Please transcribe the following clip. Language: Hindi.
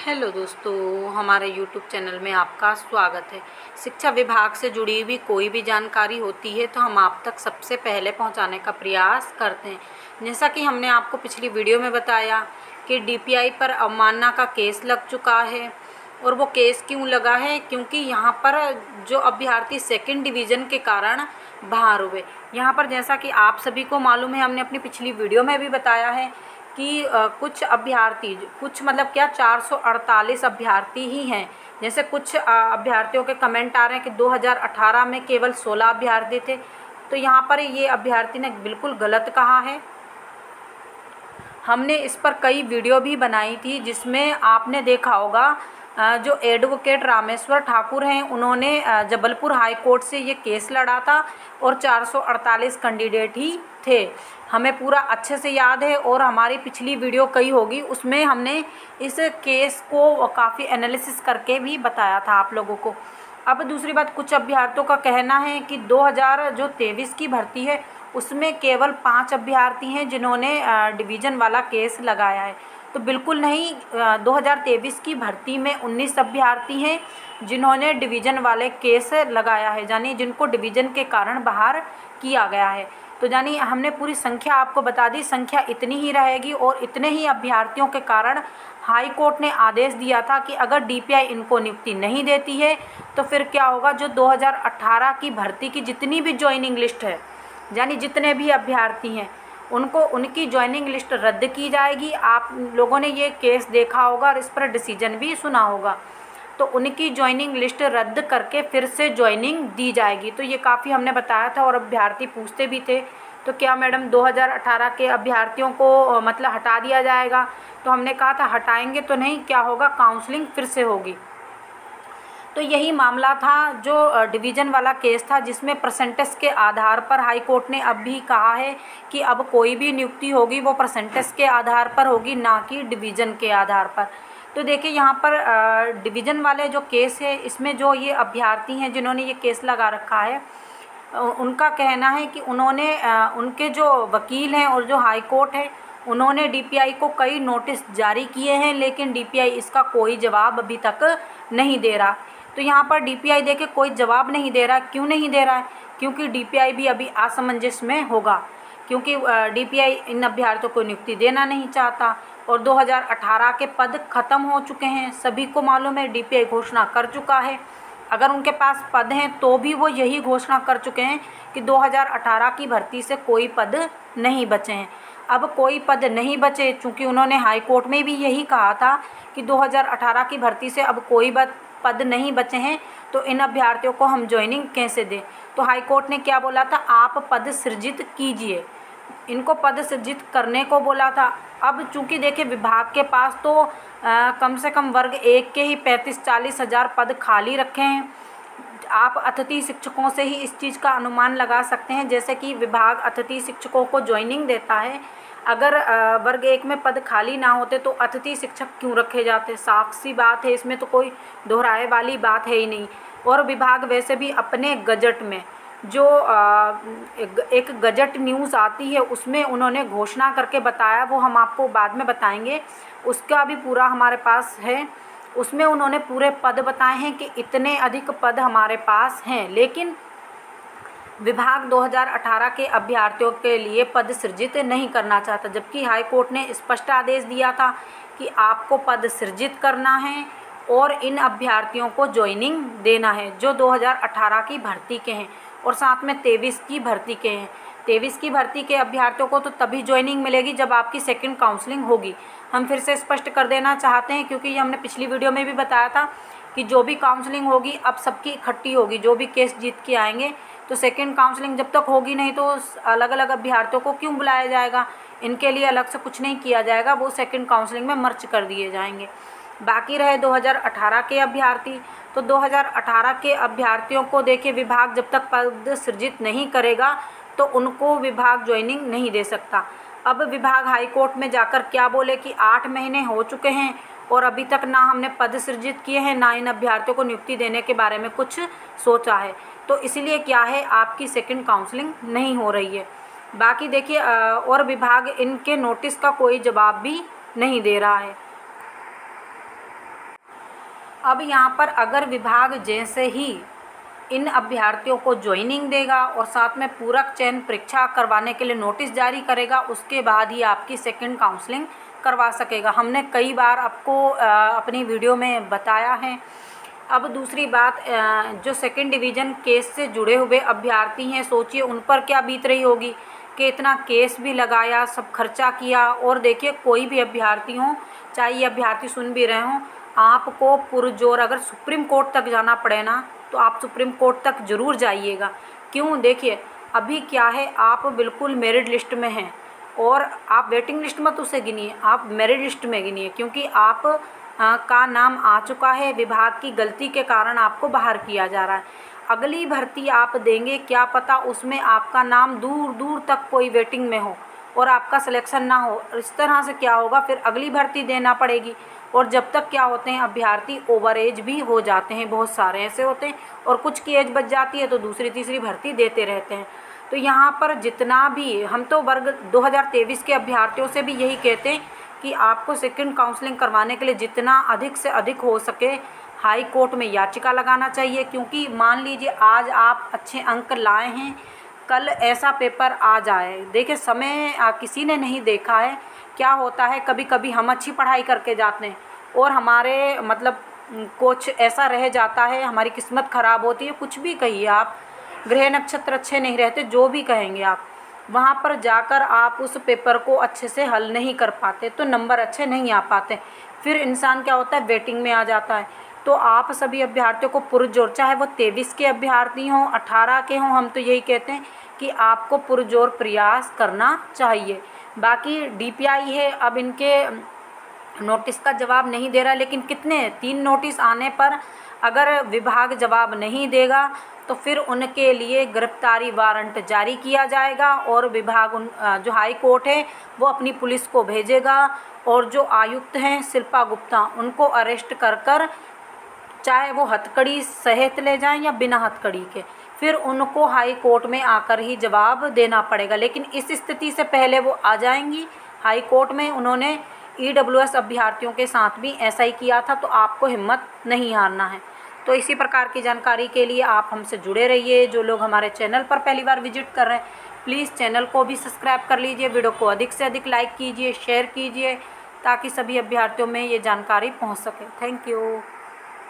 हेलो दोस्तों, हमारे YouTube चैनल में आपका स्वागत है। शिक्षा विभाग से जुड़ी हुई कोई भी जानकारी होती है तो हम आप तक सबसे पहले पहुंचाने का प्रयास करते हैं। जैसा कि हमने आपको पिछली वीडियो में बताया कि DPI पर अवमानना का केस लग चुका है। और वो केस क्यों लगा है? क्योंकि यहाँ पर जो अभ्यर्थी सेकंड डिवीज़न के कारण बाहर हुए। यहाँ पर जैसा कि आप सभी को मालूम है, हमने अपनी पिछली वीडियो में भी बताया है कि कुछ अभ्यर्थी, कुछ मतलब क्या 448 अभ्यर्थी ही हैं। जैसे कुछ अभ्यर्थियों के कमेंट आ रहे हैं कि 2018 में केवल 16 अभ्यर्थी थे। तो यहाँ पर ये अभ्यर्थी ने बिल्कुल गलत कहा है। हमने इस पर कई वीडियो भी बनाई थी, जिसमें आपने देखा होगा जो एडवोकेट रामेश्वर ठाकुर हैं, उन्होंने जबलपुर हाई कोर्ट से ये केस लड़ा था और 448 कैंडिडेट ही थे। हमें पूरा अच्छे से याद है और हमारी पिछली वीडियो कई होगी, उसमें हमने इस केस को काफ़ी एनालिसिस करके भी बताया था आप लोगों को। अब दूसरी बात, कुछ अभ्यर्थियों का कहना है कि 2023 की भर्ती है उसमें केवल 5 अभ्यर्थी हैं जिन्होंने डिवीज़न वाला केस लगाया है। तो बिल्कुल नहीं, 2023 की भर्ती में 19 अभ्यर्थी हैं जिन्होंने डिवीज़न वाले केस लगाया है, यानी जिनको डिवीज़न के कारण बाहर किया गया है। तो यानी हमने पूरी संख्या आपको बता दी, संख्या इतनी ही रहेगी। और इतने ही अभ्यर्थियों के कारण हाई कोर्ट ने आदेश दिया था कि अगर DPI इनको नियुक्ति नहीं देती है तो फिर क्या होगा, जो 2018 की भर्ती की जितनी भी ज्वाइनिंग लिस्ट है, यानी जितने भी अभ्यर्थी हैं उनको उनकी ज्वाइनिंग लिस्ट रद्द की जाएगी। आप लोगों ने ये केस देखा होगा और इस पर डिसीजन भी सुना होगा। तो उनकी ज्वाइनिंग लिस्ट रद्द करके फिर से ज्वाइनिंग दी जाएगी। तो ये काफ़ी हमने बताया था और अभ्यर्थी पूछते भी थे, तो क्या मैडम 2018 के अभ्यर्थियों को मतलब हटा दिया जाएगा? तो हमने कहा था हटाएंगे तो नहीं, क्या होगा, काउंसलिंग फिर से होगी। तो यही मामला था जो डिवीज़न वाला केस था, जिसमें परसेंटेज के आधार पर हाई कोर्ट ने अब भी कहा है कि अब कोई भी नियुक्ति होगी वो परसेंटेज के आधार पर होगी, ना कि डिवीज़न के आधार पर। तो देखिए यहाँ पर डिवीज़न वाले जो केस है, इसमें जो ये अभ्यर्थी हैं जिन्होंने ये केस लगा रखा है, उनका कहना है कि उन्होंने उनके जो वकील हैं और जो हाई कोर्ट है, उन्होंने DPI को कई नोटिस जारी किए हैं, लेकिन DPI इसका कोई जवाब अभी तक नहीं दे रहा। तो यहाँ पर DPI देखिए कोई जवाब नहीं दे रहा है। क्यों नहीं दे रहा है? क्योंकि DPI भी अभी असमंजस में होगा, क्योंकि DPI इन अभ्यर्थियों को नियुक्ति देना नहीं चाहता। और 2018 के पद ख़त्म हो चुके हैं, सभी को मालूम है, DPI घोषणा कर चुका है। अगर उनके पास पद हैं तो भी वो यही घोषणा कर चुके हैं कि 2018 की भर्ती से कोई पद नहीं बचे हैं। अब कोई पद नहीं बचे, चूँकि उन्होंने हाई कोर्ट में भी यही कहा था कि 2018 की भर्ती से अब कोई पद नहीं बचे हैं, तो इन अभ्यर्थियों को हम ज्वाइनिंग कैसे दें? तो हाई कोर्ट ने क्या बोला था, आप पद सृजित कीजिए, इनको पद सृजित करने को बोला था। अब चूंकि देखिए विभाग के पास तो कम से कम वर्ग 1 के ही 35-40 हज़ार पद खाली रखे हैं। आप अतिथि शिक्षकों से ही इस चीज़ का अनुमान लगा सकते हैं। जैसे कि विभाग अतिथि शिक्षकों को ज्वाइनिंग देता है, अगर वर्ग 1 में पद खाली ना होते तो अतिथि शिक्षक क्यों रखे जाते? साफ सी बात है, इसमें तो कोई दोहराए वाली बात है ही नहीं। और विभाग वैसे भी अपने गजट में जो एक गजट न्यूज़ आती है, उसमें उन्होंने घोषणा करके बताया, वो हम आपको बाद में बताएंगे, उसका भी पूरा हमारे पास है। उसमें उन्होंने पूरे पद बताए हैं कि इतने अधिक पद हमारे पास हैं, लेकिन विभाग 2018 के अभ्यर्थियों के लिए पद सृजित नहीं करना चाहता। जबकि हाई कोर्ट ने स्पष्ट आदेश दिया था कि आपको पद सृजित करना है और इन अभ्यर्थियों को ज्वाइनिंग देना है जो 2018 की भर्ती के हैं और साथ में 23 की भर्ती के हैं। 23 की भर्ती के अभ्यर्थियों को तो तभी ज्वाइनिंग मिलेगी जब आपकी सेकंड काउंसलिंग होगी। हम फिर से स्पष्ट कर देना चाहते हैं, क्योंकि ये हमने पिछली वीडियो में भी बताया था कि जो भी काउंसलिंग होगी अब सबकी इकट्ठी होगी, जो भी केस जीत के आएंगे। तो सेकंड काउंसलिंग जब तक होगी नहीं तो अलग अलग अभ्यर्थियों को क्यों बुलाया जाएगा? इनके लिए अलग से कुछ नहीं किया जाएगा, वो सेकंड काउंसलिंग में मर्ज कर दिए जाएंगे। बाकी रहे 2018 के अभ्यर्थी, तो 2018 के अभ्यर्थियों को देखिए विभाग जब तक पद सृजित नहीं करेगा तो उनको विभाग ज्वाइनिंग नहीं दे सकता। अब विभाग हाई कोर्ट में जाकर क्या बोले कि 8 महीने हो चुके हैं और अभी तक ना हमने पद सृजित किए हैं, ना इन अभ्यर्थियों को नियुक्ति देने के बारे में कुछ सोचा है। तो इसलिए क्या है, आपकी सेकंड काउंसलिंग नहीं हो रही है। बाकी देखिए और विभाग इनके नोटिस का कोई जवाब भी नहीं दे रहा है। अब यहाँ पर अगर विभाग जैसे ही इन अभ्यर्थियों को ज्वाइनिंग देगा और साथ में पूरक चयन परीक्षा करवाने के लिए नोटिस जारी करेगा, उसके बाद ही आपकी सेकंड काउंसलिंग करवा सकेगा। हमने कई बार आपको अपनी वीडियो में बताया है। अब दूसरी बात, जो सेकंड डिवीज़न केस से जुड़े हुए अभ्यर्थी हैं, सोचिए उन पर क्या बीत रही होगी कि इतना केस भी लगाया, सब खर्चा किया। और देखिए कोई भी अभ्यर्थी हो, चाहे ये अभ्यर्थी सुन भी रहे हों, आपको पुरजोर अगर सुप्रीम कोर्ट तक जाना पड़े ना, तो आप सुप्रीम कोर्ट तक ज़रूर जाइएगा। क्यों? देखिए अभी क्या है, आप बिल्कुल मेरिट लिस्ट में हैं और आप वेटिंग लिस्ट मत उसे गिनिए, आप मेरिट लिस्ट में गिनिए, क्योंकि आप का नाम आ चुका है। विभाग की गलती के कारण आपको बाहर किया जा रहा है। अगली भर्ती आप देंगे, क्या पता उसमें आपका नाम दूर दूर तक कोई वेटिंग में हो और आपका सिलेक्शन ना हो। इस तरह से क्या होगा, फिर अगली भर्ती देना पड़ेगी। और जब तक क्या होते हैं, अभ्यर्थी ओवर एज भी हो जाते हैं, बहुत सारे ऐसे होते हैं, और कुछ की एज बच जाती है तो दूसरी तीसरी भर्ती देते रहते हैं। तो यहाँ पर जितना भी हम तो वर्ग 2023 के अभ्यर्थियों से भी यही कहते हैं कि आपको सेकंड काउंसलिंग करवाने के लिए जितना अधिक से अधिक हो सके हाई कोर्ट में याचिका लगाना चाहिए। क्योंकि मान लीजिए आज आप अच्छे अंक लाए हैं, कल ऐसा पेपर आ जाए, देखिए समय किसी ने नहीं देखा है। क्या होता है, कभी कभी हम अच्छी पढ़ाई करके जाते हैं और हमारे मतलब कुछ ऐसा रह जाता है, हमारी किस्मत ख़राब होती है, कुछ भी कहिए आप, ग्रह नक्षत्र अच्छे नहीं रहते, जो भी कहेंगे आप, वहाँ पर जाकर आप उस पेपर को अच्छे से हल नहीं कर पाते तो नंबर अच्छे नहीं आ पाते। फिर इंसान क्या होता है, वेटिंग में आ जाता है। तो आप सभी अभ्यर्थियों को पुरजोर, चाहे वो 23 के अभ्यर्थी हों, 18 के हों, हम तो यही कहते हैं कि आपको पुरजोर प्रयास करना चाहिए। बाकी DPI है, अब इनके नोटिस का जवाब नहीं दे रहा, लेकिन कितने 3 नोटिस आने पर अगर विभाग जवाब नहीं देगा तो फिर उनके लिए गिरफ्तारी वारंट जारी किया जाएगा और विभाग जो हाई कोर्ट है वो अपनी पुलिस को भेजेगा और जो आयुक्त हैं शिल्पा गुप्ता, उनको अरेस्ट कर चाहे वो हथकड़ी सहित ले जाएं या बिना हथकड़ी के, फिर उनको हाई कोर्ट में आकर ही जवाब देना पड़ेगा। लेकिन इस स्थिति से पहले वो आ जाएंगी हाई कोर्ट में। उन्होंने EWS अभ्यर्थियों के साथ भी ऐसा ही किया था, तो आपको हिम्मत नहीं हारना है। तो इसी प्रकार की जानकारी के लिए आप हमसे जुड़े रहिए। जो लोग हमारे चैनल पर पहली बार विजिट कर रहे हैं, प्लीज़ चैनल को भी सब्सक्राइब कर लीजिए, वीडियो को अधिक से अधिक लाइक कीजिए, शेयर कीजिए, ताकि सभी अभ्यर्थियों में ये जानकारी पहुंच सके। Thank you.